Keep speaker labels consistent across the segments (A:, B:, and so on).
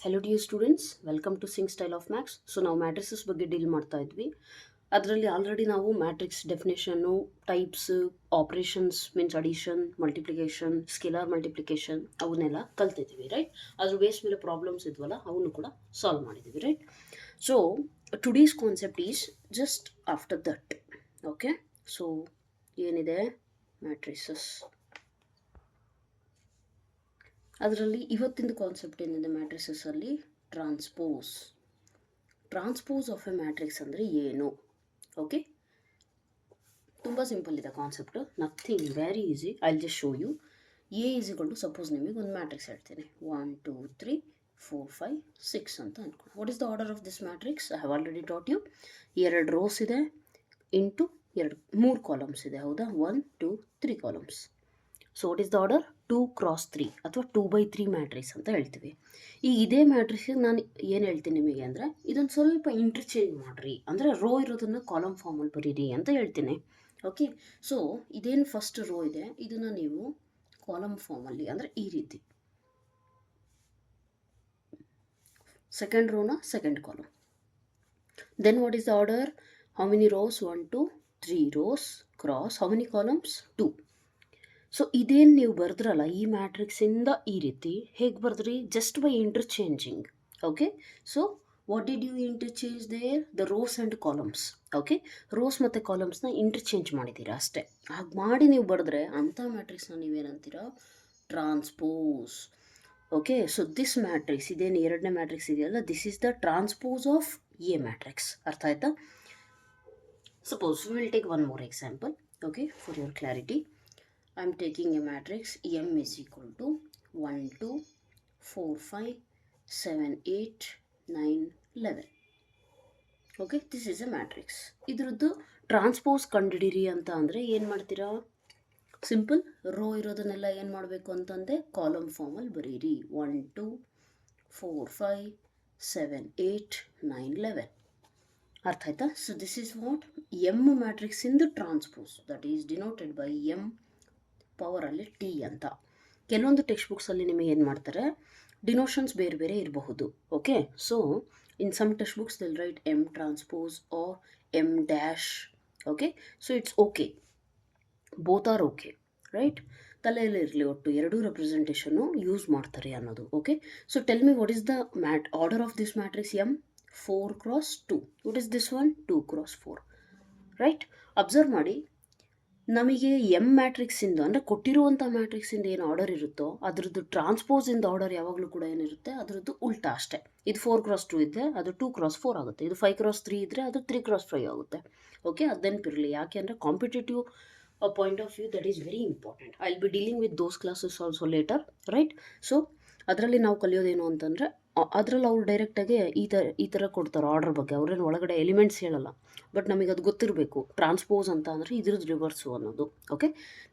A: Hello dear students, welcome to Singh style of maths. So ನಾವು matrices ಬಗ್ಗೆ deal ಮಾಡ್ತಾ ಇದ್ವಿ. ಅದರಲ್ಲಿ ಆಲ್ರೆಡಿ ನಾವು ಮ್ಯಾಟ್ರಿಕ್ಸ್ ಡೆಫಿನೇಷನ್ನು, types, operations means addition, multiplication, scalar multiplication ಅವನ್ನೆಲ್ಲ ಕಲ್ತಿದ್ದೀವಿ, ರೈಟ್? ಅದ್ರ ಬೇಸ್ ಮೇಲೆ ಪ್ರಾಬ್ಲಮ್ಸ್ ಇದ್ವಲ್ಲ ಅವನು ಕೂಡ ಸಾಲ್ವ್ ಮಾಡಿದ್ದೀವಿ, right? So today's concept is just after that. Okay, so ಏನಿದೆ ಮ್ಯಾಟ್ರಿಸಸ್, ಅದರಲ್ಲಿ ಇವತ್ತಿನ ಕಾನ್ಸೆಪ್ಟ್ ಏನಿದೆ ಮ್ಯಾಟ್ರಿಸಸ್ಸಲ್ಲಿ, ಟ್ರಾನ್ಸ್ಪೋಸ್ ಆಫ್ ಎ ಮ್ಯಾಟ್ರಿಕ್ಸ್ ಅಂದರೆ ಏನು? ಓಕೆ, ತುಂಬ ಸಿಂಪಲ್ ಇದೆ concept, nothing very easy. I just show you. A is equal to, suppose ನಿಮಗೆ ಒಂದು ಮ್ಯಾಟ್ರಿಕ್ಸ್ ಹೇಳ್ತೀನಿ, 1 2 3 4 5 6 ಅಂತ ಅಂದ್ಕೊಂಡು. What is the order of this matrix? I have already taught you. 2 rows ಇದೆ ಇಂಟು 3 ಕಾಲಮ್ಸ್ ಇದೆ, ಹೌದಾ? 1 2 3 columns. So what is the order? 2 x 3 ಅಥವಾ 2/3 matrix ಅಂತ ಹೇಳ್ತೀವಿ. ಈಗ ಇದೇ ಮ್ಯಾಟ್ರಿಕ್ಸ್ಗೆ ನಾನು ಏನು ಹೇಳ್ತೀನಿ ನಿಮಗೆ ಅಂದರೆ, ಇದನ್ನು ಸ್ವಲ್ಪ ಇಂಟರ್ಚೇಂಜ್ ಮಾಡಿರಿ, ಅಂದರೆ ರೋ ಇರೋದನ್ನು ಕಾಲಮ್ ಫಾರ್ಮಲ್ಲಿ ಬರೀರಿ ಅಂತ ಹೇಳ್ತೀನಿ. ಓಕೆ, ಸೊ ಇದೇನು ಫಸ್ಟ್ ರೋ ಇದೆ, ಇದನ್ನು ನೀವು ಕಾಲಮ್ ಫಾರ್ಮಲ್ಲಿ ಅಂದರೆ ಈ ರೀತಿ, ಸೆಕೆಂಡ್ ರೋನ second column. Then what is the order? How many rows? 1 2 3 rows cross how many columns? 2. So ಇದೇನು ನೀವು ಬರೆದ್ರಲ್ಲ ಈ ಮ್ಯಾಟ್ರಿಕ್ಸಿಂದ ಈ ರೀತಿ ಹೇಗೆ ಬರೆದ್ರಿ? Just by interchanging. Okay, so what did you interchange there? The rows and columns. Okay, rows ಮತ್ತು ಕಾಲಮ್ಸ್ನ ಇಂಟರ್ಚೇಂಜ್ ಮಾಡಿದ್ದೀರಾ ಅಷ್ಟೇ. ಹಾಗೆ ಮಾಡಿ ನೀವು ಬರೆದ್ರೆ ಅಂಥ ಮ್ಯಾಟ್ರಿಕ್ಸ್ನ ನೀವೇನಂತೀರಾ? Transpose. Okay, so this matrix, ಇದೇನು ಎರಡನೇ ಮ್ಯಾಟ್ರಿಕ್ಸ್ ಇದೆಯಲ್ಲ, this is the transpose of a matrix. ಅರ್ಥ ಆಯ್ತಾ? Suppose we will take one more example. Okay, for your clarity, I am taking a matrix M is equal to 1 2 4 5 7 8 9 11. Okay, this is A matrix. ಇದ್ರದ್ದು transpose ಕಂಡುಹಿಡೀರಿ ಅಂತ ಅಂದರೆ ಏನು ಮಾಡ್ತೀರಾ? Simple, rho ಇರೋದನ್ನೆಲ್ಲ ಏನು ಮಾಡಬೇಕು ಅಂತಂದರೆ ಕಾಲಮ್ ಫಾರ್ಮಲ್ಲಿ ಬರೀರಿ. 1 2 4 5 7 8 9 11. ಅರ್ಥ ಆಯ್ತಾ? So this is what M matrix in the transpose, that is denoted by M ಪವರಲ್ಲಿ ಟಿ ಅಂತ. ಕೆಲವೊಂದು ಟೆಕ್ಸ್ಟ್ ಬುಕ್ಸಲ್ಲಿ ನಿಮಗೆ ಏನು ಮಾಡ್ತಾರೆ, ಡಿನೋಷನ್ಸ್ ಬೇರೆ ಬೇರೆ ಇರಬಹುದು. Okay, so in some textbooks they'll write M transpose or M dash. Okay, so it's okay, both are okay, right? ತಲೆಯಲ್ಲಿ ಇರಲಿ, ಒಟ್ಟು ಎರಡೂ ರೆಪ್ರೆಸೆಂಟೇಷನ್ನು ಯೂಸ್ ಮಾಡ್ತಾರೆ ಅನ್ನೋದು. Okay, so tell me what is the order of this matrix? M 4 x 2. What is this one? 2 x 4, right? Observe ಮಾಡಿ, ನಮಗೆ M ಮ್ಯಾಟ್ರಿಕ್ಸಿಂದ ಅಂದರೆ ಕೊಟ್ಟಿರುವಂಥ ಮ್ಯಾಟ್ರಿಕ್ಸಿಂದ ಏನು ಆರ್ಡರ್ ಇರುತ್ತೋ ಅದರದ್ದು ಟ್ರಾನ್ಸ್ಪೋಸಿಂದ ಆರ್ಡರ್ ಯಾವಾಗಲೂ ಕೂಡ ಏನಿರುತ್ತೆ ಅದರದ್ದು ಉಲ್ಟಾ ಅಷ್ಟೇ. ಇದು 4 x 2 ಇದ್ದರೆ ಅದು 2 x 4 ಆಗುತ್ತೆ, ಇದು 5 x 3 ಇದ್ದರೆ ಅದು 3 x 5 ಆಗುತ್ತೆ. ಓಕೆ, ಅದು ನೆನಪಿರಲಿ. ಯಾಕೆ ಅಂದರೆ competitive point of view that is very important. I will be dealing with those classes also later, right? So ಅದರಲ್ಲಿ ನಾವು ಕಲಿಯೋದೇನು ಅಂತಂದರೆ, ಅದರಲ್ಲಿ ಅವ್ರು ಡೈರೆಕ್ಟಾಗಿ ಈ ಥರ ಕೊಡ್ತಾರೆ ಆರ್ಡರ್ ಬಗ್ಗೆ, ಅವ್ರೇನು ಒಳಗಡೆ ಎಲಿಮೆಂಟ್ಸ್ ಹೇಳಲ್ಲ. ಬಟ್ ನಮಗೆ ಅದು ಗೊತ್ತಿರಬೇಕು, ಟ್ರಾನ್ಸ್ಪೋಸ್ ಅಂತ ಅಂದರೆ ಇದ್ರದ್ದು ರಿವರ್ಸು ಅನ್ನೋದು. Okay,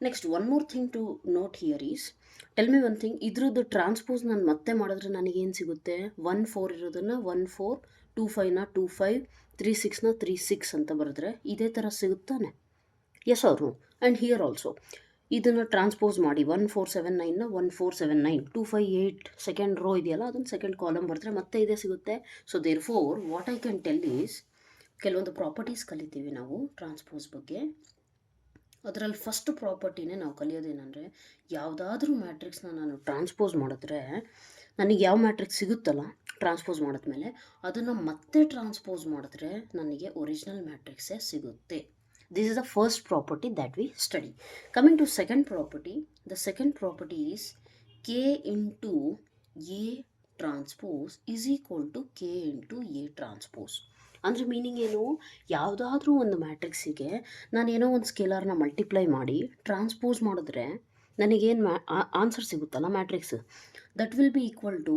A: next one more thing to note here is, tell me one thing, ಇದ್ರದ್ದು ಟ್ರಾನ್ಸ್ಪೋಸ್ ನಾನು ಮತ್ತೆ ಮಾಡಿದ್ರೆ ನನಗೇನು ಸಿಗುತ್ತೆ? 1 4 ಇರೋದನ್ನು 1 4, 2 5ನ 2 5, 3 6ನ 3 6 ಅಂತ ಬರೆದ್ರೆ ಇದೇ ಥರ ಸಿಗುತ್ತಾನೆ? ಎಸ್ ಅವರು. ಆ್ಯಂಡ್ ಹಿಯರ್ ಆಲ್ಸೋ ಇದನ್ನು ಟ್ರಾನ್ಸ್ಪೋಸ್ ಮಾಡಿ 1 4 7 9ನ 1 4 7 9, 2 5 8 ಸೆಕೆಂಡ್ ರೋ ಇದೆಯಲ್ಲ ಅದನ್ನು ಸೆಕೆಂಡ್ ಕಾಲಮ್ ಬರೆದ್ರೆ ಮತ್ತೆ ಇದೇ ಸಿಗುತ್ತೆ. So therefore what I can tell is, ಕೆಲವೊಂದು ಪ್ರಾಪರ್ಟೀಸ್ ಕಲಿತೀವಿ ನಾವು ಟ್ರಾನ್ಸ್ಪೋಸ್ ಬಗ್ಗೆ. ಅದರಲ್ಲಿ ಫಸ್ಟ್ ಪ್ರಾಪರ್ಟಿನೇ ನಾವು ಕಲಿಯೋದೇನೆಂದರೆ, ಯಾವುದಾದ್ರೂ ಮ್ಯಾಟ್ರಿಕ್ಸ್ನ ನಾನು ಟ್ರಾನ್ಸ್ಪೋಸ್ ಮಾಡಿದ್ರೆ ನನಗೆ ಯಾವ ಮ್ಯಾಟ್ರಿಕ್ಸ್ ಸಿಗುತ್ತಲ್ಲ ಟ್ರಾನ್ಸ್ಪೋಸ್ ಮಾಡಿದ್ಮೇಲೆ ಅದನ್ನು ಮತ್ತೆ ಟ್ರಾನ್ಸ್ಪೋಸ್ ಮಾಡಿದ್ರೆ ನನಗೆ ಒರಿಜಿನಲ್ ಮ್ಯಾಟ್ರಿಕ್ಸೇ ಸಿಗುತ್ತೆ. This is the first property that we study. Coming to second property, the second property is K into A transpose is equal to K into A transpose. ಅಂದರೆ meaning ಏನು? ಯಾವುದಾದ್ರೂ ಒಂದು ಮ್ಯಾಟ್ರಿಕ್ಸಿಗೆ ನಾನೇನೋ ಒಂದು ಸ್ಕೇಲಾರ್ನ ಮಲ್ಟಿಪ್ಲೈ ಮಾಡಿ ಟ್ರಾನ್ಸ್ಪೋಸ್ ಮಾಡಿದ್ರೆ ನನಗೇನು ಆನ್ಸರ್ ಸಿಗುತ್ತಲ್ಲ matrix, that will be equal to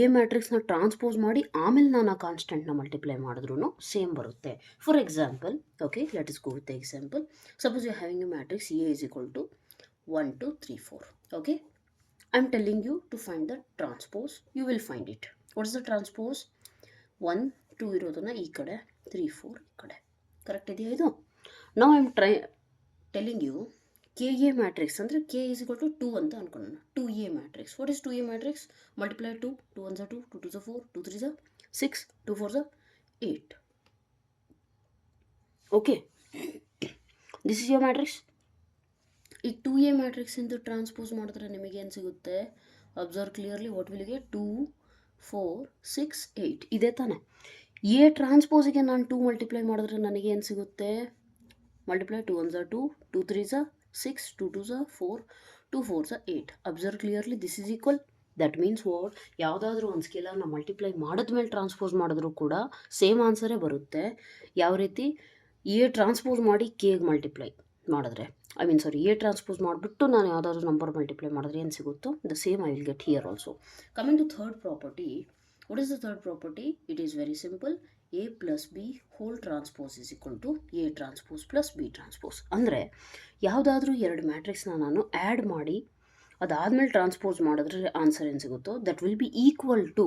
A: A ಮ್ಯಾಟ್ರಿಕ್ಸ್ನ ಟ್ರಾನ್ಸ್ಪೋಸ್ ಮಾಡಿ ಆಮೇಲೆ ನಾನು ಆ ಕಾನ್ಸ್ಟೆಂಟ್ನ ಮಲ್ಟಿಪ್ಲೈ ಮಾಡಿದ್ರೂ ಸೇಮ್ ಬರುತ್ತೆ. For example, okay, let us go with the example. Suppose you having a matrix A is equal to 1 2 3 4. Okay, I am telling you to find the transpose, you will find it. What is the transpose? 1 2 ಇರೋದನ್ನು ಈ ಕಡೆ, 3 4 ಈ ಕಡೆ. Correct ಇದೆಯಾ ಇದು? Now I am telling U K A matrix ಅಂದರೆ K is equal to 2 ಅಂತ ಅನ್ಕೊಳ್ಳೋಣ. 2A matrix. What is 2A matrix? Multiply 2, 2 1s 2, 2 2s 4, 2 3s 6, 2 4s 8. Okay, this is your matrix. ಈ 2A ಮ್ಯಾಟ್ರಿಕ್ಸ್ ಇಂದ transpose ಮಾಡಿದ್ರೆ ನಿಮಗೆ ಏನು ಸಿಗುತ್ತೆ? Observe clearly. What will get? 2 4 6 8 ಇದೇ ತಾನೆ. ಎ ಟ್ರಾನ್ಸ್ಪೋಸಿಗೆ ನಾನು 2 ಮಲ್ಟಿಪ್ಲೈ ಮಾಡಿದ್ರೆ ನನಗೆ ಏನು ಸಿಗುತ್ತೆ? Multiply 2 1s 2, 2 3s 6, 2 2s 4, 2 4s 8. Observe clearly. This is equal. That means what? ಯಾವುದಾದ್ರೂ ಒಂದು ಸ್ಕೇಲರ್ನ ಮಲ್ಟಿಪ್ಲೈ ಮಾಡಿದ್ಮೇಲೆ ಟ್ರಾನ್ಸ್ಪೋಸ್ ಮಾಡಿದ್ರೂ ಕೂಡ ಸೇಮ್ ಆನ್ಸರೇ ಬರುತ್ತೆ. ಯಾವ ರೀತಿ? ಎ ಟ್ರಾನ್ಸ್ಪೋಸ್ ಮಾಡಿ ಕೆಗೆ ಮಲ್ಟಿಪ್ಲೈ ಮಾಡಿದ್ರೆ, ಎ ಟ್ರಾನ್ಸ್ಪೋಸ್ ಮಾಡಿಬಿಟ್ಟು ನಾನು ಯಾವುದಾದ್ರೂ ನಂಬರ್ ಮಲ್ಟಿಪ್ಲೈ ಮಾಡಿದ್ರೆ ಏನು ಸಿಗುತ್ತೋ the same I will get here also. Coming to third property. What is the third property? It is very simple. A plus B whole transpose is equal to A transpose plus B transpose. ಅಂದರೆ ಯಾವುದಾದ್ರೂ ಎರಡು ಮ್ಯಾಟ್ರಿಕ್ಸ್ನ ನಾನು add ಮಾಡಿ ಅದಾದಮೇಲೆ transpose ಮಾಡಿದ್ರೆ answer ಏನು ಸಿಗುತ್ತೋ that will be equal to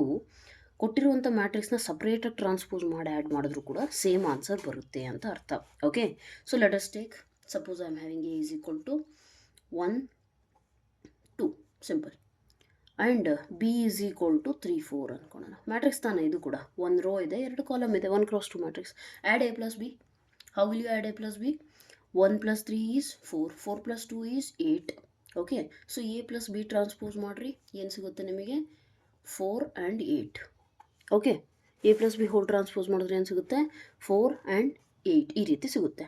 A: ಕೊಟ್ಟಿರುವಂಥ ಮ್ಯಾಟ್ರಿಕ್ಸ್ನ ಸಪ್ರೇಟಾಗಿ ಟ್ರಾನ್ಸ್ಪೋಸ್ ಮಾಡಿ ಆ್ಯಡ್ ಮಾಡಿದ್ರೂ ಕೂಡ ಸೇಮ್ ಆನ್ಸರ್ ಬರುತ್ತೆ ಅಂತ ಅರ್ಥ. Okay, so let us take, suppose I am having A is equal to 1 2 simple and B is equal to 3 4 ಅಂದ್ಕೊಳ್ಳೋಣ. ಮ್ಯಾಟ್ರಿಕ್ಸ್ ತಾನೇ ಇದು ಕೂಡ. ಒಂದು ರೋ ಇದೆ, 2 ಕಾಲಮ್ ಇದೆ, 1 cross 2 matrix. Add A plus B. How will you add A plus B? 1 + 3 is 4, 4 + 2 is 8. Okay, so A plus B transpose ಮಾಡಿರಿ, ಏನು ಸಿಗುತ್ತೆ ನಿಮಗೆ? 4 and 8. Okay, A plus B whole transpose ಮಾಡಿದ್ರೆ ಏನು ಸಿಗುತ್ತೆ? 4 and 8 ಈ ರೀತಿ ಸಿಗುತ್ತೆ.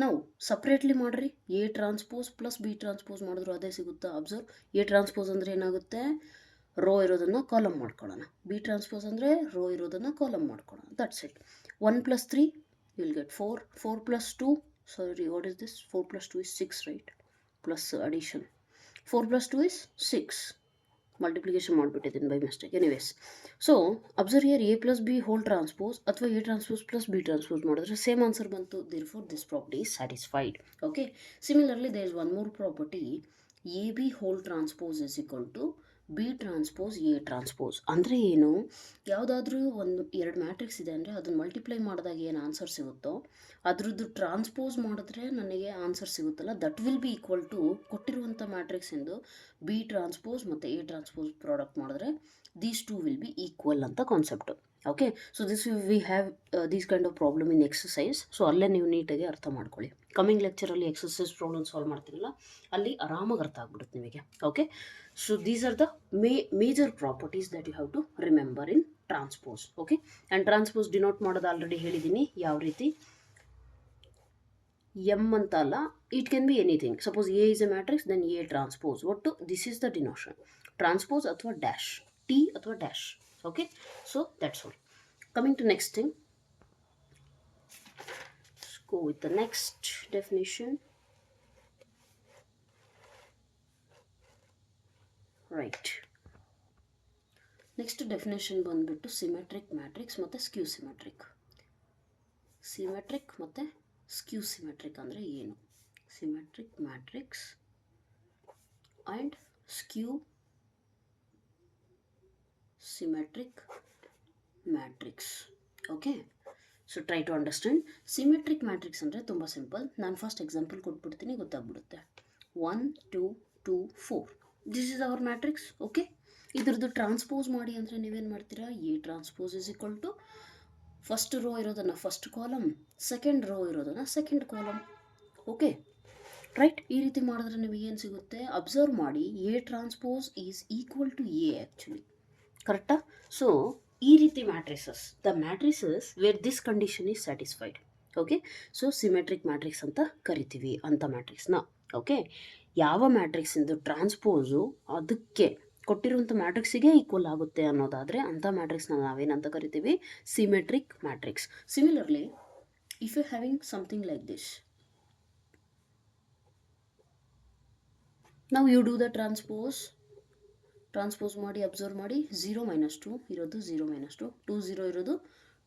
A: ನಾವು ಸಪ್ರೇಟ್ಲಿ ಮಾಡಿರಿ, A transpose plus B transpose ಮಾಡಿದ್ರು ಅದೇ ಸಿಗುತ್ತಾ? ಅಬ್ಸರ್ವ್, ಎ ಟ್ರಾನ್ಸ್ಪೋಸ್ ಅಂದರೆ ಏನಾಗುತ್ತೆ? ರೋ ಇರೋದನ್ನು ಕಾಲಮ್ ಮಾಡ್ಕೊಳ್ಳೋಣ. ಬಿ ಟ್ರಾನ್ಸ್ಪೋಸ್ ಅಂದರೆ ರೋ ಇರೋದನ್ನು ಕಾಲಮ್ ಮಾಡ್ಕೊಳ್ಳೋಣ. That's it. 1 + 3 you will get 4, 4 + 2, sorry what is this? 4 + 2 is 6, right? Plus addition 4 + 2 is 6. Multiplication ಮಾಡಿಬಿಟ್ಟಿದ್ದೀನಿ by mistake. Anyways, so observe here, A plus B whole transpose ಅಥವಾ A transpose plus B transpose ಮಾಡಿದ್ರೆ same answer ಬಂತು. Therefore this property is satisfied. Okay, similarly there is one more property. A B whole transpose is equal to B transpose A transpose. ಅಂದರೆ ಏನು? ಯಾವುದಾದ್ರೂ ಒಂದು 2 matrix ಇದೆ ಅಂದರೆ ಅದನ್ನು multiply ಮಾಡಿದಾಗ ಏನು ಆನ್ಸರ್ ಸಿಗುತ್ತೋ ಅದ್ರದ್ದು ಟ್ರಾನ್ಸ್ಪೋಸ್ ಮಾಡಿದ್ರೆ ನನಗೆ ಆನ್ಸರ್ ಸಿಗುತ್ತಲ್ಲ, that will be equal to ಕೊಟ್ಟಿರುವಂಥ ಮ್ಯಾಟ್ರಿಕ್ಸಿಂದು ಬಿ ಟ್ರಾನ್ಸ್ಪೋಸ್ ಮತ್ತು ಎ ಟ್ರಾನ್ಸ್ಪೋಸ್ ಪ್ರಾಡಕ್ಟ್ ಮಾಡಿದ್ರೆ these two will be equal ಅಂತ concept. Okay, so this we have these kind of problem in exercise. So ಅಲ್ಲೇ ನೀವು ನೀಟಾಗಿ ಅರ್ಥ ಮಾಡ್ಕೊಳ್ಳಿ. ಕಮಿಂಗ್ ಲೆಕ್ಚರಲ್ಲಿ ಎಕ್ಸಸೈಸ್ ಪ್ರಾಬ್ಲಮ್ ಸಾಲ್ವ್ ಮಾಡ್ತೀನಲ್ಲ, ಅಲ್ಲಿ ಆರಾಮಾಗಿ ಅರ್ಥ ಆಗ್ಬಿಡುತ್ತೆ ನಿಮಗೆ. Okay, so these are the major properties that you have to remember in transpose. Okay, and transpose denote ಮಾಡೋದು ಆಲ್ರೆಡಿ ಹೇಳಿದ್ದೀನಿ ಯಾವ ರೀತಿ. ಎಮ್ ಅಂತ ಅಲ್ಲ, it can be anything. Suppose A is a matrix, then A transpose. ಒಟ್ಟು this is the denotation. Transpose ಅಥವಾ dash, T ಅಥವಾ dash. Okay, so that's all. Coming to next thing, go with the next definition. Right, next definition ಬಂದ್ಬಿಟ್ಟು symmetric matrix ಮತ್ತು skew symmetric. Symmetric ಮತ್ತು skew symmetric ಅಂದರೆ ಏನು? Symmetric matrix and skew symmetric matrix. Okay, so try to understand. Symmetric matrix ಅಂದರೆ ತುಂಬ simple. ನಾನು first example ಕೊಟ್ಬಿಡ್ತೀನಿ, ಗೊತ್ತಾಗ್ಬಿಡುತ್ತೆ. 1 2 2 4 this is our matrix. Okay, ಇದ್ರದ್ದು ಟ್ರಾನ್ಸ್ಪೋಸ್ ಮಾಡಿ ಅಂದರೆ ನೀವೇನು ಮಾಡ್ತೀರಾ? A transpose is equal to first row ಇರೋದನ್ನು ಫಸ್ಟ್ ಕಾಲಮ್, ಸೆಕೆಂಡ್ ರೋ ಇರೋದನ್ನು ಸೆಕೆಂಡ್ ಕಾಲಮ್. Okay, right? ಈ ರೀತಿ ಮಾಡಿದ್ರೆ ನಿಮಗೆ ಏನು ಸಿಗುತ್ತೆ? ಅಬ್ಸರ್ವ್ ಮಾಡಿ, A transpose is equal to A actually. ಕರೆಕ್ಟಾ? ಸೊ ಈ ರೀತಿ matrices, the matrices where this condition is satisfied. Okay, so symmetric matrix ಅಂತ ಕರಿತೀವಿ ಅಂಥ ಮ್ಯಾಟ್ರಿಕ್ಸ್ನ. ಓಕೆ, ಯಾವ ಮ್ಯಾಟ್ರಿಕ್ಸಿಂದು ಟ್ರಾನ್ಸ್ಪೋಸು ಅದಕ್ಕೆ ಕೊಟ್ಟಿರುವಂಥ ಮ್ಯಾಟ್ರಿಕ್ಸಿಗೆ ಈಕ್ವಲ್ ಆಗುತ್ತೆ ಅನ್ನೋದಾದರೆ ಅಂಥ ಮ್ಯಾಟ್ರಿಕ್ಸ್ನ ನಾವೇನಂತ ಕರಿತೀವಿ? Symmetric matrix. Similarly, if you having something like this, ನಾವು ಯು ಡೂ ದ ಟ್ರಾನ್ಸ್ಪೋಸ್ ಮಾಡಿ ಅಬ್ಸರ್ವ್ ಮಾಡಿ, 0 - 2 ಇರೋದು 0 - 2, 2 0 ಇರೋದು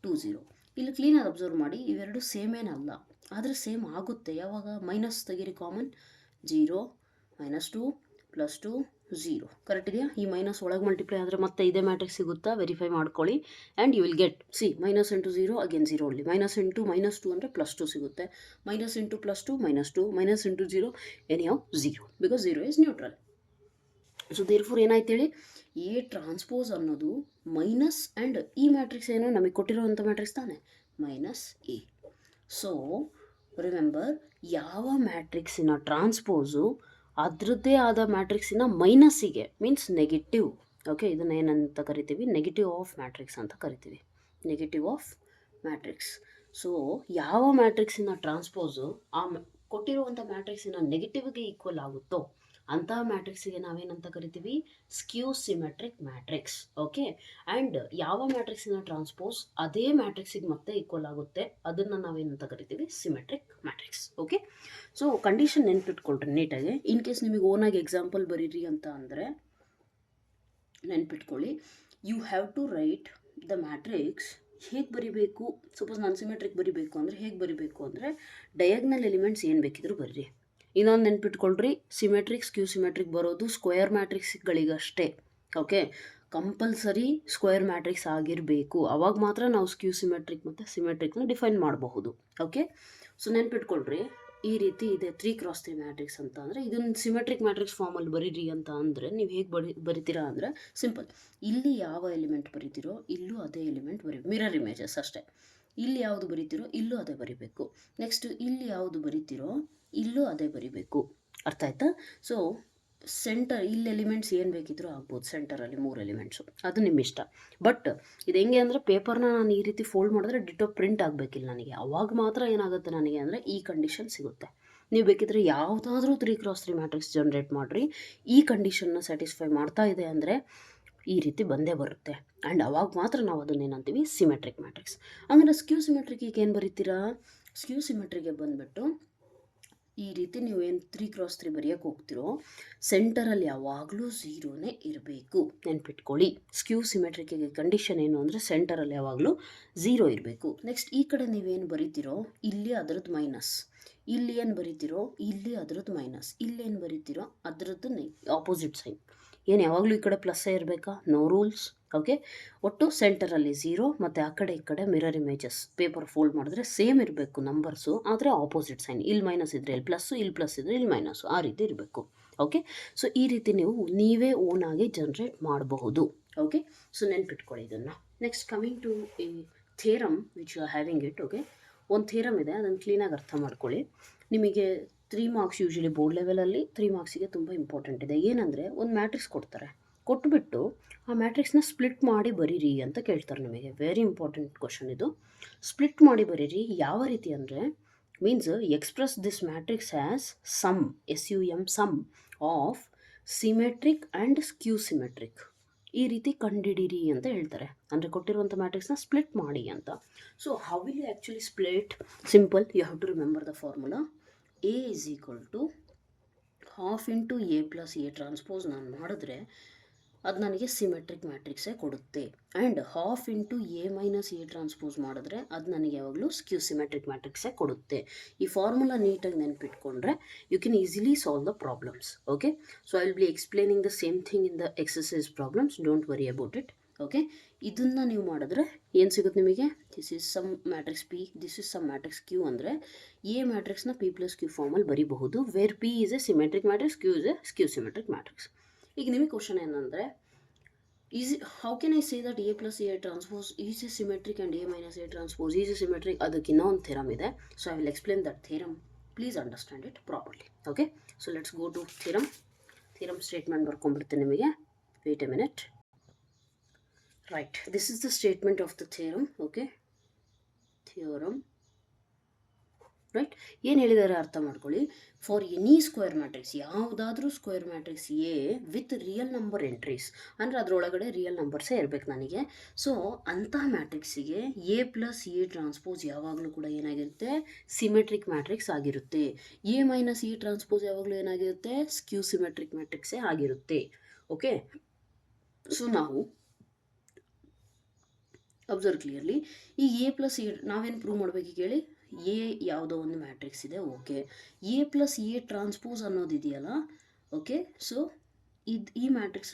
A: 2 0. ಇಲ್ಲಿ ಕ್ಲೀನಾಗಿ ಅಬ್ಸರ್ವ್ ಮಾಡಿ, ಇವೆರಡು ಸೇಮ್ ಏನಲ್ಲ, ಆದರೆ ಸೇಮ್ ಆಗುತ್ತೆ. ಯಾವಾಗ? ಮೈನಸ್ ತೆಗೀರಿ ಕಾಮನ್. 0 - 2 + 2 0. ಕರೆಕ್ಟ್ ಇದೆಯಾ? ಈ ಮೈನಸ್ ಒಳಗೆ ಮಲ್ಟಿಪ್ಲೈ ಆದರೆ ಮತ್ತೆ ಇದೇ ಮ್ಯಾಟ್ರಿಕ್ಸ್ ಸಿಗುತ್ತಾ? ವೆರಿಫೈ ಮಾಡ್ಕೊಳ್ಳಿ. And you will get minus into 0 again 0 only. Minus into -2 ಅಂದರೆ +2 ಸಿಗುತ್ತೆ. Minus into +2 -2 minus into 0 anyhow 0 because 0 is neutral. So therefore ಏನಾಯ್ತು ಹೇಳಿ, ಎ ಟ್ರಾನ್ಸ್ಪೋಸ್ ಅನ್ನೋದು ಮೈನಸ್ ಆ್ಯಂಡ್ ಈ ಮ್ಯಾಟ್ರಿಕ್ಸ್ ಏನು ನಮಗೆ ಕೊಟ್ಟಿರೋವಂಥ ಮ್ಯಾಟ್ರಿಕ್ಸ್ ತಾನೆ, ಮೈನಸ್ ಎ. ಸೊ ರಿಮೆಂಬರ್, ಯಾವ ಮ್ಯಾಟ್ರಿಕ್ಸಿನ ಟ್ರಾನ್ಸ್ಪೋಸು ಅದರದ್ದೇ ಆದ ಮ್ಯಾಟ್ರಿಕ್ಸಿನ ಮೈನಸ್ಸಿಗೆ ಮೀನ್ಸ್ ನೆಗೆಟಿವ್. ಓಕೆ, ಇದನ್ನು ಏನಂತ ಕರಿತೀವಿ? ನೆಗೆಟಿವ್ ಆಫ್ ಮ್ಯಾಟ್ರಿಕ್ಸ್ ಅಂತ ಕರಿತೀವಿ. Negative of matrix. ಸೊ ಯಾವ ಮ್ಯಾಟ್ರಿಕ್ಸಿನ ಟ್ರಾನ್ಸ್ಪೋಸು ಆ ಕೊಟ್ಟಿರುವಂಥ ಮ್ಯಾಟ್ರಿಕ್ಸಿನ ನೆಗೆಟಿವ್ಗೆ ಈಕ್ವಲ್ ಆಗುತ್ತೋ ಅಂತಹ ಮ್ಯಾಟ್ರಿಕ್ಸಿಗೆ ನಾವೇನಂತ ಕರಿತೀವಿ? ಸ್ಕ್ಯೂ ಸಿಮೆಟ್ರಿಕ್ ಮ್ಯಾಟ್ರಿಕ್ಸ್. ಓಕೆ, ಆ್ಯಂಡ್ ಯಾವ ಮ್ಯಾಟ್ರಿಕ್ಸಿನ ಟ್ರಾನ್ಸ್ಪೋಸ್ ಅದೇ ಮ್ಯಾಟ್ರಿಕ್ಸಿಗೆ ಮತ್ತೆ ಈಕ್ವಲ್ ಆಗುತ್ತೆ ಅದನ್ನು ನಾವೇನಂತ ಕರಿತೀವಿ? Symmetric matrix. Okay, so condition ನೆನ್ಪಿಟ್ಕೊಳ್ರಿ ನೀಟಾಗಿ. ಇನ್ ಕೇಸ್ ನಿಮಗೆ ಓನಾಗಿ ಎಕ್ಸಾಂಪಲ್ ಬರೀರಿ ಅಂತ ಅಂದರೆ ನೆನ್ಪಿಟ್ಕೊಳ್ಳಿ, you have to write the matrix. ಹೇಗೆ ಬರಿಬೇಕು? ಸಪೋಸ್ ನಾನು ಸಿಮೆಟ್ರಿಕ್ ಬರಿಬೇಕು ಅಂದರೆ ಹೇಗೆ ಬರಿಬೇಕು ಅಂದರೆ ಡಯಾಗ್ನಲ್ ಎಲಿಮೆಂಟ್ಸ್ ಏನು ಬೇಕಿದ್ರು ಬರ್ರಿ. ಇನ್ನೊಂದು ನೆನ್ಪಿಟ್ಕೊಳ್ರಿ, ಸಿಮೆಟ್ರಿಕ್ ಸ್ಕ್ಯೂ ಸಿಮೆಟ್ರಿಕ್ ಬರೋದು ಸ್ಕ್ವೇರ್ ಮ್ಯಾಟ್ರಿಕ್ಸ್ಗಳಿಗಷ್ಟೇ. ಓಕೆ, ಕಂಪಲ್ಸರಿ ಸ್ಕ್ವೇರ್ ಮ್ಯಾಟ್ರಿಕ್ಸ್ ಆಗಿರಬೇಕು, ಅವಾಗ ಮಾತ್ರ ನಾವು ಸ್ಕ್ಯೂ ಸಿಮೆಟ್ರಿಕ್ ಮತ್ತು ಸಿಮೆಟ್ರಿಕ್ನ ಡಿಫೈನ್ ಮಾಡಬಹುದು. ಓಕೆ, ಸೊ ನೆನ್ಪಿಟ್ಕೊಳ್ರಿ, ಈ ರೀತಿ ಇದೆ 3x3 ಮ್ಯಾಟ್ರಿಕ್ಸ್ ಅಂತ ಅಂದರೆ ಇದನ್ನು ಸಿಮೆಟ್ರಿಕ್ ಮ್ಯಾಟ್ರಿಕ್ಸ್ ಫಾರ್ಮಲ್ಲಿ ಬರೀರಿ ಅಂತ ಅಂದರೆ ನೀವು ಹೇಗೆ ಬರಿತೀರಾ ಅಂದರೆ ಸಿಂಪಲ್. ಇಲ್ಲಿ ಯಾವ ಎಲಿಮೆಂಟ್ ಬರೀತಿರೋ ಇಲ್ಲೂ ಅದೇ ಎಲಿಮೆಂಟ್ ಮಿರರ್ ಇಮೇಜಸ್ ಅಷ್ಟೇ. ಇಲ್ಲಿ ಯಾವುದು ಬರೀತಿರೋ ಇಲ್ಲೂ ಅದೇ ಬರಿಬೇಕು. ನೆಕ್ಸ್ಟ್ ಇಲ್ಲಿ ಯಾವುದು ಬರೀತಿರೋ ಇಲ್ಲೂ ಅದೇ ಬರಿಬೇಕು. ಅರ್ಥ ಆಯ್ತಾ? ಸೊ ಸೆಂಟರ್ ಇಲ್ಲಿ ಎಲಿಮೆಂಟ್ಸ್ ಏನು ಬೇಕಿದ್ರೂ ಆಗ್ಬೋದು, ಸೆಂಟರಲ್ಲಿ 3 ಎಲಿಮೆಂಟ್ಸು, ಅದು ನಿಮ್ಮ ಇಷ್ಟ. ಬಟ್ ಇದು ಹೆಂಗೆ ಅಂದರೆ ಪೇಪರ್ನ ನಾನು ಈ ರೀತಿ ಫೋಲ್ಡ್ ಮಾಡಿದ್ರೆ ಡಿಟೋ ಪ್ರಿಂಟ್ ಆಗಬೇಕಿಲ್ಲ ನನಗೆ, ಅವಾಗ ಮಾತ್ರ ಏನಾಗುತ್ತೆ ನನಗೆ ಅಂದರೆ ಈ ಕಂಡೀಷನ್ ಸಿಗುತ್ತೆ. ನೀವು ಬೇಕಿದ್ರೆ ಯಾವುದಾದ್ರೂ 3x3 ಮ್ಯಾಟ್ರಿಕ್ಸ್ ಜನ್ರೇಟ್ ಮಾಡಿರಿ, ಈ ಕಂಡೀಷನ್ನ ಸ್ಯಾಟಿಸ್ಫೈ ಮಾಡ್ತಾ ಇದೆ ಅಂದರೆ ಈ ರೀತಿ ಬಂದೇ ಬರುತ್ತೆ. ಆ್ಯಂಡ್ ಅವಾಗ ಮಾತ್ರ ನಾವು ಅದನ್ನೇನಂತೀವಿ? Symmetric matrix. ಹಂಗಂದ್ರೆ ಸ್ಕ್ಯೂ ಸಿಮೆಟ್ರಿಕಿಗೆ ಏನು ಬರೀತೀರಾ? ಸ್ಕ್ಯೂ ಸಿಮೆಟ್ರಿಗೆ ಬಂದುಬಿಟ್ಟು ಈ ರೀತಿ ನೀವು ಏನು 3x3 ಬರೆಯೋಕ್ಕೆ ಹೋಗ್ತಿರೋ ಸೆಂಟರಲ್ಲಿ ಯಾವಾಗಲೂ 0ನೇ ಇರಬೇಕು. ನೆನ್ಪಿಟ್ಕೊಳ್ಳಿ, ಸ್ಕ್ಯೂ ಸಿಮೆಟ್ರಿಕಿಗೆ ಕಂಡೀಷನ್ ಏನು ಅಂದರೆ ಸೆಂಟರಲ್ಲಿ ಯಾವಾಗಲೂ 0 ಇರಬೇಕು. ನೆಕ್ಸ್ಟ್ ಈ ಕಡೆ ನೀವೇನು ಬರೀತಿರೋ ಇಲ್ಲಿ ಅದರದ್ದು ಮೈನಸ್, ಇಲ್ಲಿ ಏನು ಬರೀತಿರೋ ಇಲ್ಲಿ ಅದರದ್ದು ಮೈನಸ್, ಇಲ್ಲೇನು ಬರೀತಿರೋ ಅದರದ್ದು ಆಪೋಸಿಟ್ ಸೈನ್. ಏನು ಯಾವಾಗಲೂ ಈ ಕಡೆ ಪ್ಲಸ್ಸೇ ಇರಬೇಕಾ? No rules. ಓಕೆ, ಒಟ್ಟು ಸೆಂಟರಲ್ಲಿ 0 ಮತ್ತು ಆ ಕಡೆ ಈ ಕಡೆ ಮಿರರ್ ಇಮೇಜಸ್ ಪೇಪರ್ ಫೋಲ್ಡ್ ಮಾಡಿದ್ರೆ ಸೇಮ್ ಇರಬೇಕು ನಂಬರ್ಸು, ಆದರೆ ಆಪೋಸಿಟ್ ಸೈನ್. ಇಲ್ಲಿ ಮೈನಸ್ ಇದ್ದರೆ ಇಲ್ಲಿ ಪ್ಲಸ್ಸು, ಇಲ್ಲಿ ಪ್ಲಸ್ ಇದ್ದರೆ ಇಲ್ಲಿ ಮೈನಸ್ಸು, ಆ ರೀತಿ ಇರಬೇಕು. ಓಕೆ, ಸೊ ಈ ರೀತಿ ನೀವು ನೀವೇ ಓನಾಗಿ ಜನ್ರೇಟ್ ಮಾಡಬಹುದು. ಓಕೆ, ಸೊ ನೆನ್ಪಿಟ್ಕೊಳ್ಳಿ ಇದನ್ನು. Next coming to a theorem which you are having it. Okay, ಒಂದು ಥೇರಮ್ ಇದೆ, ಅದನ್ನು ಕ್ಲೀನಾಗಿ ಅರ್ಥ ಮಾಡ್ಕೊಳ್ಳಿ. ನಿಮಗೆ 3 ಮಾರ್ಕ್ಸ್ ಯೂಶಲಿ ಬೋರ್ಡ್ ಲೆವೆಲಲ್ಲಿ 3 ಮಾರ್ಕ್ಸಿಗೆ ತುಂಬ ಇಂಪಾರ್ಟೆಂಟ್ ಇದೆ. ಏನಂದರೆ ಒಂದು ಮ್ಯಾಟ್ರಿಕ್ಸ್ ಕೊಡ್ತಾರೆ, ಕೊಟ್ಬಿಟ್ಟು ಆ ಮ್ಯಾಟ್ರಿಕ್ಸ್ನ ಸ್ಪ್ಲಿಟ್ ಮಾಡಿ ಬರೀರಿ ಅಂತ ಕೇಳ್ತಾರೆ ನಿಮಗೆ. ವೆರಿ ಇಂಪಾರ್ಟೆಂಟ್ ಕ್ವಶನ್ ಇದು. ಸ್ಪ್ಲಿಟ್ ಮಾಡಿ ಬರೀರಿ ಯಾವ ರೀತಿ ಅಂದರೆ means express this matrix as sum, SUM sum of symmetric and skew symmetric. ಈ ರೀತಿ ಕಂಡಿಡೀರಿ ಅಂತ ಹೇಳ್ತಾರೆ, ಅಂದರೆ ಕೊಟ್ಟಿರುವಂಥ ಮ್ಯಾಟ್ರಿಕ್ಸ್ನ ಸ್ಪ್ಲಿಟ್ ಮಾಡಿ ಅಂತ. So how will you actually split? Simple, you have to remember the formula. A is equal to half into A plus A transpose ನಾನು ಮಾಡಿದ್ರೆ ಅದು ನನಗೆ ಸಿಮೆಟ್ರಿಕ್ ಮ್ಯಾಟ್ರಿಕ್ಸೇ ಕೊಡುತ್ತೆ. And half into A minus A transpose ಮಾಡಿದ್ರೆ ಅದು ನನಗೆ ಯಾವಾಗಲೂ ಸ್ಕ್ಯೂ ಸಿಮೆಟ್ರಿಕ್ ಮ್ಯಾಟ್ರಿಕ್ಸೇ ಕೊಡುತ್ತೆ. ಈ ಫಾರ್ಮುಲಾ ನೀಟಾಗಿ ನೆನ್ಪಿಟ್ಕೊಂಡ್ರೆ you can easily solve the problems. Okay, so I will be explaining the same thing in the exercise problems, don't worry about it. Okay, ಇದನ್ನು ನೀವು ಮಾಡಿದ್ರೆ ಏನು ಸಿಗುತ್ತೆ ನಿಮಗೆ? This is some matrix P, this is some matrix Q ಅಂದರೆ A ಮ್ಯಾಟ್ರಿಕ್ಸ್ನ P plus Q ಫಾರ್ಮಲ್ಲಿ ಬರೀಬಹುದು, where P is a symmetric matrix, Q is a skew symmetric matrix. ಈಗ ನಿಮಗೆ ಕ್ವಶನ್ ಏನಂದರೆ how can I say that A plus A transpose is a symmetric and A minus A transpose is a symmetric? ಅದಕ್ಕೆ ಇನ್ನೊಂದು theorem ಇದೆ. So I will explain that theorem. Please understand it properly. Okay, so let's go to theorem. Theorem statement ಬರ್ಕೊಂಡ್ಬಿಡ್ತೀನಿ ನಿಮಗೆ. Wait a minute. Right, this is the statement of the theorem. Okay, theorem. Right, ಏನು ಹೇಳಿದ್ದಾರೆ ಅರ್ಥ ಮಾಡ್ಕೊಳ್ಳಿ. For any square matrix, ಯಾವುದಾದ್ರೂ square matrix A with real number entries, ಅಂದರೆ ಅದರೊಳಗಡೆ real ನಂಬರ್ಸೇ ಇರಬೇಕು ನನಗೆ. ಸೊ ಅಂಥ ಮ್ಯಾಟ್ರಿಕ್ಸಿಗೆ A ಪ್ಲಸ್ A ಟ್ರಾನ್ಸ್ಪೋಸ್ ಯಾವಾಗಲೂ ಕೂಡ ಏನಾಗಿರುತ್ತೆ? ಸಿಮೆಟ್ರಿಕ್ ಮ್ಯಾಟ್ರಿಕ್ಸ್ ಆಗಿರುತ್ತೆ. A ಮೈನಸ್ A ಟ್ರಾನ್ಸ್ಪೋಸ್ ಯಾವಾಗಲೂ ಏನಾಗಿರುತ್ತೆ? ಸ್ಕ್ಯೂ ಸಿಮೆಟ್ರಿಕ್ ಮ್ಯಾಟ್ರಿಕ್ಸೇ ಆಗಿರುತ್ತೆ. ಓಕೆ, ಸೊ ನಾವು ಅಬ್ಸರ್ವ್ ಕ್ಲಿಯರ್ಲಿ. ಈ A ಪ್ಲಸ್ A ನಾವೇನು ಪ್ರೂವ್ ಮಾಡಬೇಕು ಹೇಳಿ? A ಯಾವುದೋ ಒಂದು ಮ್ಯಾಟ್ರಿಕ್ಸ್ ಇದೆ. Okay, A plus A transpose ಅನ್ನೋದಿದೆಯಲ್ಲ. ಓಕೆ, ಸೊ ಈ ಮ್ಯಾಟ್ರಿಕ್ಸ್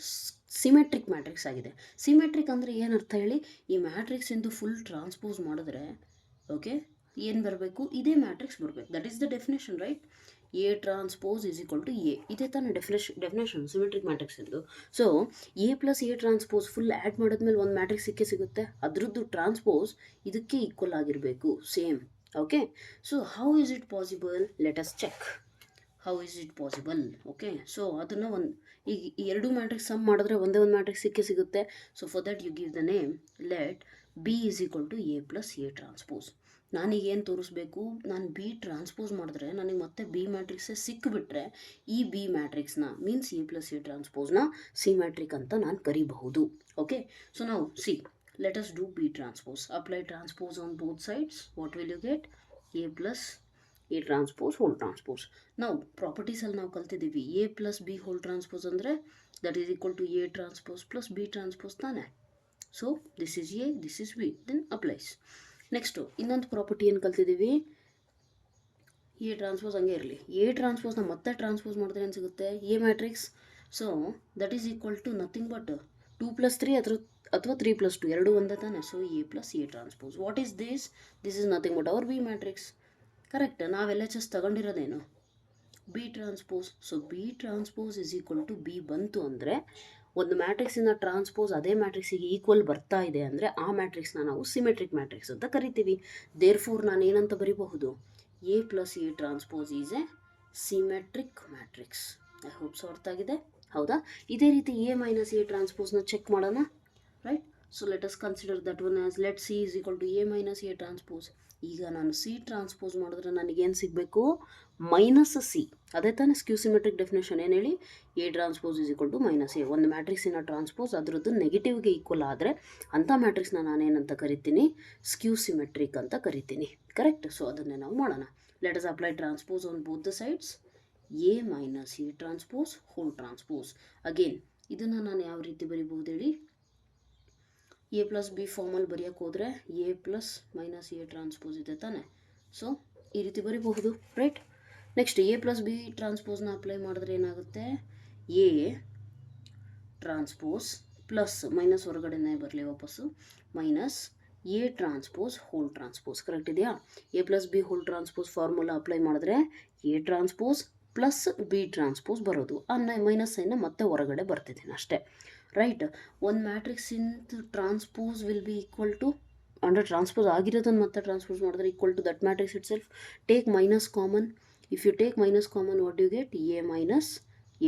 A: ಸಿಮೆಟ್ರಿಕ್ ಮ್ಯಾಟ್ರಿಕ್ಸ್ ಆಗಿದೆ. ಸಿಮೆಟ್ರಿಕ್ ಅಂದರೆ ಏನು ಅರ್ಥ ಹೇಳಿ, ಈ ಮ್ಯಾಟ್ರಿಕ್ಸ್ ಇಂದು ಫುಲ್ ಟ್ರಾನ್ಸ್ಪೋಸ್ ಮಾಡಿದ್ರೆ ಓಕೆ ಏನು ಬರಬೇಕು, ಇದೇ ಮ್ಯಾಟ್ರಿಕ್ಸ್ ಬರಬೇಕು. That is the definition right. A transpose is equal to A, ಇದೇ ತಾನೇ ಡೆಫಿನೇಷನ್ ಸಿಮೆಟ್ರಿಕ್ ಮ್ಯಾಟ್ರಿಕ್ಸ್ ಇಂದು. So A plus A transpose full add ಮಾಡಿದ್ಮೇಲೆ ಒಂದು ಮ್ಯಾಟ್ರಿಕ್ಸ್ ಸಿಗುತ್ತೆ. ಅದರದ್ದು ಟ್ರಾನ್ಸ್ಪೋಸ್ ಇದಕ್ಕೆ ಈಕ್ವಲ್ ಆಗಿರಬೇಕು, same. Okay, so how is it possible, let us check how is it possible. Okay, so ಅದನ್ನು ಈಗ ಈ ಎರಡು ಮ್ಯಾಟ್ರಿಕ್ಸ್ ಸಮ್ ಮಾಡಿದ್ರೆ ಒಂದೇ ಒಂದು ಮ್ಯಾಟ್ರಿಕ್ಸ್ ಸಿಗುತ್ತೆ. So for that you give the name let B is equal to A plus A transpose. ನಾನೀಗ ಏನು ತೋರಿಸ್ಬೇಕು, ನಾನು ಬಿ ಟ್ರಾನ್ಸ್ಪೋಸ್ ಮಾಡಿದ್ರೆ ನನಗೆ ಮತ್ತೆ ಬಿ ಮ್ಯಾಟ್ರಿಕ್ಸೇ ಸಿಕ್ಕಿಬಿಟ್ರೆ ಈ ಬಿ ಮ್ಯಾಟ್ರಿಕ್ಸ್ನ ಮೀನ್ಸ್ ಎ ಪ್ಲಸ್ ಎ ಟ್ರಾನ್ಸ್ಪೋಸ್ನ ಸಿ ಮ್ಯಾಟ್ರಿಕ್ ಅಂತ ನಾನು ಕರಿಬಹುದು. ಓಕೆ, ಸೊ ನಾವು see let us do B transpose. Apply transpose on both sides. What will you get, A plus A transpose whole transpose. ನಾವು ಪ್ರಾಪರ್ಟೀಸಲ್ಲಿ ನಾವು ಕಲ್ತಿದ್ದೀವಿ, A plus B whole transpose ಅಂದರೆ that is equal to A transpose plus B transpose ತಾನೆ. So this is A, this is B, then applies. Next ಇನ್ನೊಂದು property ಏನು ಕಲ್ತಿದ್ದೀವಿ, A transpose ಹಂಗೆ ಇರಲಿ, ಎ ಟ್ರಾನ್ಸ್ಪೋಸ್ನ ಮತ್ತೆ ಟ್ರಾನ್ಸ್ಪೋಸ್ ಮಾಡಿದ್ರೆ ಏನು ಸಿಗುತ್ತೆ, A matrix. So that is equal to nothing but 2+3 ಅಥವಾ 3+2 ಎರಡು ಒಂದೇ ತಾನೆ. So A plus A transpose. What is this, this is nothing but our B matrix. Correct, ನಾವೆಲ್ಲ ಜಸ್ಟ್ ತಗೊಂಡಿರೋದೇನು, B transpose. So B transpose is equal to B ಬಂತು ಅಂದರೆ ಒಂದು ಮ್ಯಾಟ್ರಿಕ್ಸಿನ ಟ್ರಾನ್ಸ್ಪೋಸ್ ಅದೇ ಮ್ಯಾಟ್ರಿಕ್ಸಿಗೆ ಈಕ್ವಲ್ ಬರ್ತಾ ಇದೆ ಅಂದರೆ ಆ ಮ್ಯಾಟ್ರಿಕ್ಸ್ನ ನಾವು ಸಿಮೆಟ್ರಿಕ್ ಮ್ಯಾಟ್ರಿಕ್ಸ್ ಅಂತ ಕರಿತೀವಿ. ದೇರ್ ಫೋರ್ ನಾನು ಏನಂತ ಬರೀಬಹುದು, A plus A transpose is a symmetric matrix. I hope so ಅರ್ಥ ಆಗಿದೆ, ಹೌದಾ? ಇದೇ ರೀತಿ ಎ ಮೈನಸ್ ಎ ಟ್ರಾನ್ಸ್ಪೋಸ್ನ ಚೆಕ್ ಮಾಡೋಣ, right? So let us consider that one as let C is equal to A minus A transpose. ಈಗ ನಾನು ಸಿ ಟ್ರಾನ್ಸ್ಪೋಸ್ ಮಾಡಿದ್ರೆ ನನಗೇನು ಸಿಗಬೇಕು, ಮೈನಸ್ ಸಿ. ಅದೇ ತಾನೇ ಸ್ಕ್ಯೂ ಸಿಮೆಟ್ರಿಕ್ ಡೆಫಿನೇಷನ್. ಏನು ಹೇಳಿ, A transpose is equal to minus A. ಒಂದು ಮ್ಯಾಟ್ರಿಕ್ಸಿನ ಟ್ರಾನ್ಸ್ಪೋಸ್ ಅದರದ್ದು ನೆಗೆಟಿವ್ಗೆ ಈಕ್ವಲ್ ಆದರೆ ಅಂಥ ಮ್ಯಾಟ್ರಿಕ್ಸ್ನ ನಾನೇನಂತ ಕರಿತೀನಿ, ಸ್ಕ್ಯೂ ಸಿಮೆಟ್ರಿಕ್ ಅಂತ ಕರಿತೀನಿ. ಕರೆಕ್ಟ್, ಸೊ ಅದನ್ನೇ ನಾವು ಮಾಡೋಣ. Let us apply transpose on both the sides. A minus A transpose whole transpose. Again ಇದನ್ನು ನಾನು ಯಾವ ರೀತಿ ಬರಿಬಹುದು ಹೇಳಿ, ಎ ಪ್ಲಸ್ ಬಿ ಫಾರ್ಮಲ್ಲಿ ಬರೆಯೋಕ್ಕೆ ಹೋದರೆ A plus minus A transpose ಇದೆ ತಾನೆ. ಸೊ ಈ ರೀತಿ ಬರೀಬಹುದು, right? Next A plus B ಟ್ರಾನ್ಸ್ಪೋಸ್ನ ಅಪ್ಲೈ ಮಾಡಿದ್ರೆ ಏನಾಗುತ್ತೆ, ಎ ಟ್ರಾನ್ಸ್ಪೋಸ್ ಪ್ಲಸ್ ಮೈನಸ್ ಹೊರಗಡೆನೇ ಬರಲಿ ವಾಪಸ್ಸು, minus A transpose whole transpose. Correct ಇದೆಯಾ? A plus B whole transpose formula apply ಮಾಡಿದ್ರೆ A transpose plus B transpose ಬರೋದು. ಆ ಮೈನಸ್ ಸೈನ್ನ ಮತ್ತೆ ಹೊರಗಡೆ ಬರ್ತಿದ್ದೀನಿ ಅಷ್ಟೇ, ರೈಟ್? ಒಂದು ಮ್ಯಾಟ್ರಿಕ್ಸಿಂದು transpose will be equal to ಅಂದರೆ ಟ್ರಾನ್ಸ್ಪೋಸ್ ಆಗಿರೋದನ್ನು ಮತ್ತೆ ಟ್ರಾನ್ಸ್ಪೋಸ್ ಮಾಡಿದ್ರೆ equal to that matrix itself. Take minus common. If you take minus common what you get, A minus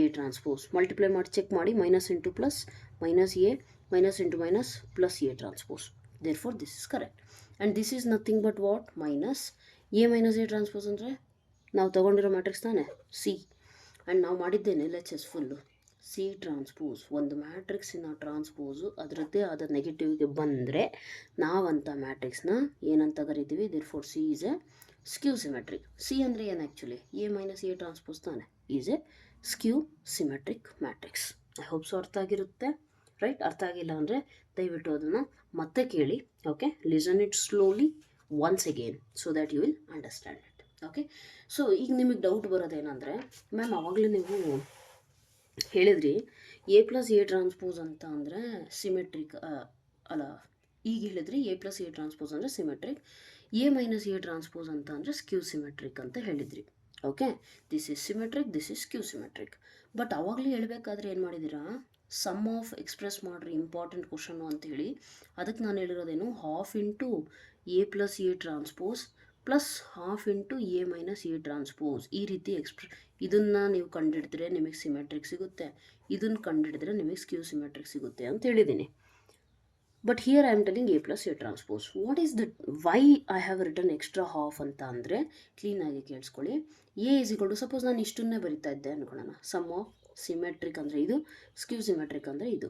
A: A transpose. Multiply ಮಾಡಿ ಚೆಕ್ ಮಾಡಿ, minus into plus minus A, minus into minus plus A transpose. Therefore this is correct. And this is nothing but what, minus A minus A transpose ಅಂದರೆ ನಾವು ತೊಗೊಂಡಿರೋ matrix ತಾನೆ C. And ನಾವು ಮಾಡಿದ್ದೇನೆ ಲೆಚಸ್ full C transpose. ಒಂದು ಮ್ಯಾಟ್ರಿಕ್ಸಿನ transpose ಅದರದ್ದೇ ಆದ ನೆಗೆಟಿವ್ಗೆ ಬಂದರೆ ನಾವಂಥ ಮ್ಯಾಟ್ರಿಕ್ಸ್ನ ಏನಂತ ಕರಿತೀವಿ, therefore C is a skew symmetric. C ಅಂದರೆ ಏನು actually, A minus A transpose ತಾನೆ, is a skew symmetric matrix. I hope so ಅರ್ಥ ಆಗಿರುತ್ತೆ, ರೈಟ್? ಅರ್ಥ ಆಗಿಲ್ಲ ಅಂದರೆ ದಯವಿಟ್ಟು ಅದನ್ನು ಮತ್ತೆ ಕೇಳಿ. Okay, listen it slowly once again so that you will understand it. Okay, so ಈಗ ನಿಮಗೆ ಡೌಟ್ ಬರೋದೇನೆಂದರೆ, ಮ್ಯಾಮ್ ಆವಾಗಲೇ ನೀವು ಹೇಳಿದ್ರಿ ಎ ಪ್ಲಸ್ ಎ ಟ್ರಾನ್ಸ್ಪೋಸ್ ಅಂತ ಅಂದರೆ ಸಿಮೆಟ್ರಿಕ್ ಅಲ್ಲ, ಈಗ ಹೇಳಿದ್ರಿ ಎ ಪ್ಲಸ್ ಎ ಟ್ರಾನ್ಸ್ಪೋಸ್ ಅಂದರೆ symmetric, A minus A transpose ಅಂತ ಅಂದರೆ ಸ್ಕ್ಯೂ ಸಿಮೆಟ್ರಿಕ್ ಅಂತ ಹೇಳಿದ್ರಿ. Okay, this is symmetric, this is skew symmetric. But ಅವಾಗಲೇ ಹೇಳಬೇಕಾದ್ರೆ ಏನು ಮಾಡಿದ್ದೀರಾ, ಸಮ್ ಆಫ್ ಎಕ್ಸ್ಪ್ರೆಸ್ ಮಾಡಿರಿ, ಇಂಪಾರ್ಟೆಂಟ್ ಕ್ವಶನು ಅಂತೇಳಿ. ಅದಕ್ಕೆ ನಾನು ಹೇಳಿರೋದೇನು, half into A plus A transpose plus half into A minus A transpose. ಈ ರೀತಿ ಇದನ್ನು ನೀವು ಕಂಡುಹಿಡಿದ್ರೆ ನಿಮಗೆ ಸಿಮೆಟ್ರಿಕ್ ಸಿಗುತ್ತೆ, ಇದನ್ನು ಕಂಡುಹಿಡಿದ್ರೆ ನಿಮಗೆ ಸ್ಕ್ಯೂ ಸಿಮೆಟ್ರಿಕ್ ಸಿಗುತ್ತೆ ಅಂತ ಹೇಳಿದ್ದೀನಿ. But here I am telling A plus A transpose. What is that, why I have written extra half ಅಂತ ಅಂದರೆ ಕ್ಲೀನಾಗಿ ಕೇಳಿಸ್ಕೊಳ್ಳಿ. A is equal to, suppose ನಾನು ಇಷ್ಟನ್ನೇ ಬರಿತಾ ಇದ್ದೆ ಅನ್ಕೊಳ್ಳೋಣ, ಸಮ್ ಆಫ್ ಸಿಮೆಟ್ರಿಕ್ ಅಂದರೆ ಇದು, ಸ್ಕ್ಯೂ ಸಿಮೆಟ್ರಿಕ್ ಅಂದರೆ ಇದು,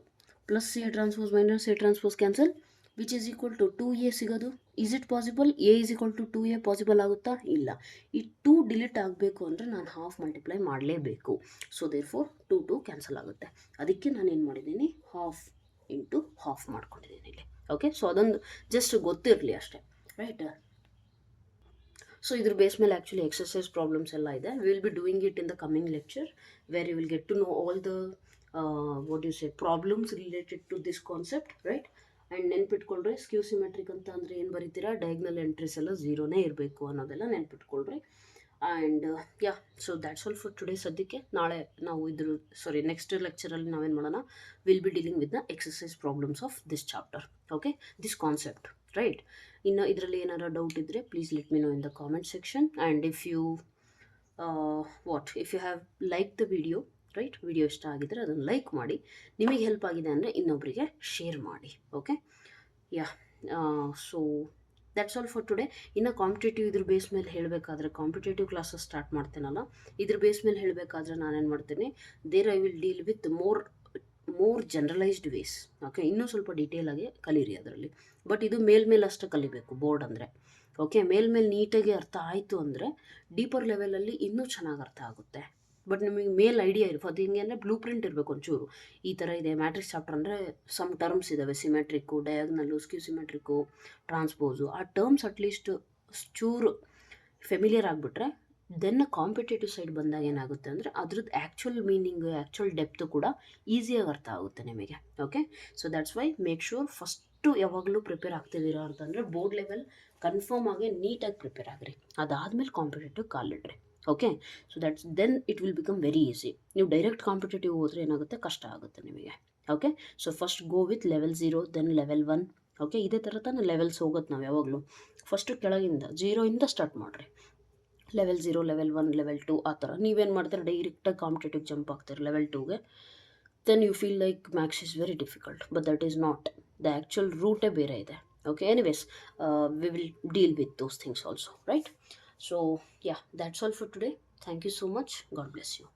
A: plus A transpose minus A transpose cancel, which is equal to 2a ಸಿಗೋದು. Is it possible, A is equal to 2a possible ಆಗುತ್ತಾ? ಇಲ್ಲ. ಈ 2 ಡಿಲೀಟ್ ಆಗಬೇಕು ಅಂದರೆ ನಾನು ಹಾಫ್ ಮಲ್ಟಿಪ್ಲೈ ಮಾಡಲೇಬೇಕು. ಸೊ ದೇರ್ ಫೋರ್ 2 ಕ್ಯಾನ್ಸಲ್ ಆಗುತ್ತೆ. ಅದಕ್ಕೆ ನಾನು ಏನು ಮಾಡಿದ್ದೀನಿ, ಹಾಫ್ ಇಂಟು ಹಾಫ್ ಮಾಡ್ಕೊಂಡಿದ್ದೀನಿ ಇಲ್ಲಿ. ಓಕೆ, ಸೊ ಅದೊಂದು ಜಸ್ಟ್ ಗೊತ್ತಿರಲಿ ಅಷ್ಟೇ, ರೈಟ್? ಸೊ ಇದ್ರ ಬೇಸ್ ಮೇಲೆ ಆ್ಯಕ್ಚುಲಿ ಎಕ್ಸರ್ಸೈಸ್ ಪ್ರಾಬ್ಲಮ್ಸ್ ಎಲ್ಲ ಇದೆ. We will be doing it in the coming lecture where you will get to know all the what you say problems related to this concept, right. And ನೆನ್ಪಿಟ್ಕೊಳ್ರಿ, skew symmetric ಅಂತ ಅಂದರೆ ಏನು ಬರೀತೀರಾ, diagonal entries ಎಲ್ಲ ಝೀರೋನೇ ಇರಬೇಕು ಅನ್ನೋದೆಲ್ಲ ನೆನ್ಪಿಟ್ಕೊಳ್ರಿ. And yeah, so that's all for today. ಸದ್ಯಕ್ಕೆ ನಾಳೆ ನಾವು ನೆಕ್ಸ್ಟ್ ಲೆಕ್ಚರಲ್ಲಿ ನಾವೇನು ಮಾಡೋಣ, will be dealing with the exercise problems of this chapter, okay, this concept, right. ಇನ್ನು ಇದರಲ್ಲಿ ಏನಾರ ಡೌಟ್ ಇದ್ದರೆ please let me know in the comment section. And if you have like the video, right, video ಇಷ್ಟ ಆಗಿದ್ದರೆ ಅದನ್ನು like ಮಾಡಿ. ನಿಮಗೆ help ಆಗಿದೆ ಅಂದರೆ ಇನ್ನೊಬ್ಬರಿಗೆ ಶೇರ್ ಮಾಡಿ, okay. Yeah, so that's all for today. ಇನ್ನು ಕಾಂಪಿಟೇಟಿವ್ ಇದ್ರ ಬೇಸ್ ಮೇಲೆ ಹೇಳಬೇಕಾದ್ರೆ, ಕಾಂಪಿಟೇಟಿವ್ ಕ್ಲಾಸಸ್ ಸ್ಟಾರ್ಟ್ ಮಾಡ್ತೇನಲ್ಲ, ಇದ್ರ ಬೇಸ್ ಮೇಲೆ ಹೇಳಬೇಕಾದ್ರೆ ನಾನೇನು ಮಾಡ್ತೀನಿ, I will deal with more generalized ways, okay. ಇನ್ನೂ ಸ್ವಲ್ಪ ಡೀಟೇಲಾಗಿ ಕಲೀರಿ ಅದರಲ್ಲಿ. ಬಟ್ ಇದು ಮೇಲ್ಮೇಲೆ ಅಷ್ಟೇ ಕಲಿಬೇಕು, ಬೋರ್ಡ್ ಅಂದರೆ, ಓಕೆ. ಮೇಲ್ಮೇಲೆ ನೀಟಾಗಿ ಅರ್ಥ ಆಯಿತು ಅಂದರೆ ಡೀಪರ್ ಲೆವೆಲಲ್ಲಿ ಇನ್ನೂ ಚೆನ್ನಾಗಿ ಅರ್ಥ ಆಗುತ್ತೆ. ಬಟ್ ನಿಮಗೆ ಐಡಿಯಾ ಇರಬೇಕು. ಅದು ಹೆಂಗೆ ಅಂದರೆ ಬ್ಲೂ ಪ್ರಿಂಟ್ ಇರಬೇಕು ಒಂಚೂರು. ಈ ಥರ ಇದೆ ಮ್ಯಾಟ್ರಿಕ್ಸ್ ಚಾಪ್ಟರ್ ಅಂದರೆ ಸಮ್ ಟರ್ಮ್ಸ್ ಇದ್ದಾವೆ, ಸಿಮೆಟ್ರಿಕ್ಕು, ಡಯಾಗ್ನಲ್ಲು, ಸ್ಕ್ಯೂ ಸಿಮೆಟ್ರಿಕ್ಕು, ಟ್ರಾನ್ಸ್ಪೋಸು. ಆ ಟರ್ಮ್ಸ್ ಅಟ್ಲೀಸ್ಟ್ ಚೂರು ಫೆಮಿಲಿಯರ್ ಆಗಿಬಿಟ್ರೆ ದೆನ್ ಕಾಂಪಿಟೇಟಿವ್ ಸೈಡ್ ಬಂದಾಗ ಏನಾಗುತ್ತೆ ಅಂದರೆ ಅದ್ರದ್ದು ಆ್ಯಕ್ಚುಯಲ್ ಮೀನಿಂಗ್, ಆ್ಯಕ್ಚುಯಲ್ ಡೆಪ್ತು ಕೂಡ ಈಸಿಯಾಗಿ ಅರ್ಥ ಆಗುತ್ತೆ ನಿಮಗೆ, okay. So that's why make sure first ಯಾವಾಗಲೂ ಪ್ರಿಪೇರ್ ಆಗ್ತಿದ್ದೀರಾ ಅಂತಂದರೆ ಬೋರ್ಡ್ ಲೆವೆಲ್ ಕನ್ಫರ್ಮ್ ಆಗಿ ನೀಟಾಗಿ ಪ್ರಿಪೇರ್ ಆಗಿರಿ. ಅದಾದಮೇಲೆ ಕಾಂಪಿಟೇಟಿವ್ ಕಾಲಿಡ್ರಿ, okay. So then it will become very easy. ನೀವು ಡೈರೆಕ್ಟ್ ಕಾಂಪಿಟೇಟಿವ್ ಹೋದರೆ ಏನಾಗುತ್ತೆ, ಕಷ್ಟ ಆಗುತ್ತೆ ನಿಮಗೆ, okay. So first go with level 0, then level 1, okay. ಇದೇ ಥರ ತಾನೇ ಲೆವೆಲ್ಸ್ ಹೋಗುತ್ತೆ ನಾವು ಯಾವಾಗಲೂ. ಫಸ್ಟು ಕೆಳಗಿಂದ 0 ಸ್ಟಾರ್ಟ್ ಮಾಡಿರಿ, ಲೆವೆಲ್ 0, ಲೆವೆಲ್ 1, ಲೆವೆಲ್ 2, ಆ ಥರ. ನೀವೇನು ಮಾಡ್ತಾರೆ, ಡೈರೆಕ್ಟಾಗಿ ಕಾಂಪಿಟೇಟಿವ್ ಜಂಪ್ ಆಗ್ತಾರೆ ಲೆವೆಲ್ 2ಗೆ. Then you feel like maths is very difficult, but that is not. The actual ರೂಟೇ ಬೇರೆ ಇದೆ, okay. Anyways, we will deal with those things also, right. So yeah, that's all for today. Thank you so much. God bless you.